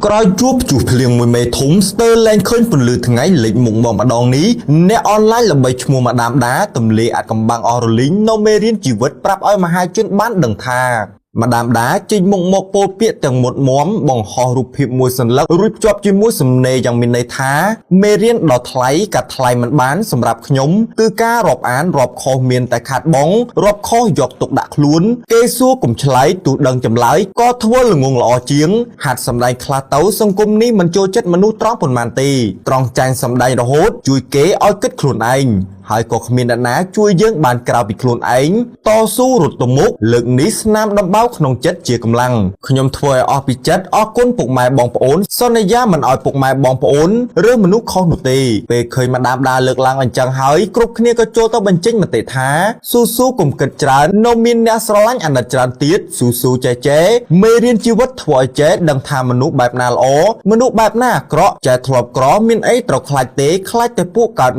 ក្រោយជួបជួសភ្លៀងមួយមេធំស្ទើរលែងឃើញពន្លឺថ្ងៃលេចមុខមកម្ដងនេះអ្នកអនឡាញល្បីឈ្មោះម៉ាដាមដាទម្លាយអាចកំបាំងអស់រលីងនៅមេរៀនជីវិតប្រាប់ឲ្យមហាជនបានដឹងថាម៉ាដាមដាចេញមុខមកពោលពាក្យទាំងមុតមមបង្ហោះរូបភាពមួយសន្លឹករួចភ្ជាប់ជាមួយសំណេរយ៉ាងមានន័យថាមេរៀនដ៏ថ្លៃកាត់ថ្លៃមិនបានសម្រាប់ខ្ញុំគឺការរាប់អានរាប់ខុសមានតែខាតបងរាប់ខុសយកទុកដាក់ខ្លួនគេសួរកុំឆ្លើយទោះដឹងចម្លើយក៏ធ្វើល្ងងល្អជាងហាត់សម្ដែងខ្លះទៅសង្គមនេះមិនចូលចិត្តមនុស្សត្រង់ប៉ុន្មានទេត្រង់ចាញ់សម្ដែងរហូតជួយគេឲ្យគិតខ្លួនឯងហើយក៏គ្មានអ្នកណាជួយយើងបានក្រៅពីខ្លួនឯងតស៊ូរត់ទៅមុខលើកនេះស្នាមដំបៅក្នុងចិត្តជាកម្លាំងខ្ញុំធ្វើឲ្យអស់ពីចិត្តអរគុណពុកម៉ែបងប្អូនសន្យាមិនឲ្យពុកម៉ែបងប្អូនឬមនុស្សខុសនោះទេពេលឃើញម៉ាដាមដាលើកឡើងអញ្ចឹងហើយគ្រប់គ្នាក៏ចូលទៅបញ្ចេញមតិថាស៊ូកុំគិតច្រើននៅមានអ្នកស្រឡាញ់អាណិតច្រើនទៀតស៊ូចេមេរៀនជីវិតធ្វើឲ្យចេះដឹងថាមនុស្សបែបណាល្អមនុស្សបែបណាអាក្រក់ចេះធ្លាប់ក្រមានអីត្រូវខ្លាចទេខ្លាចតែពួកកើត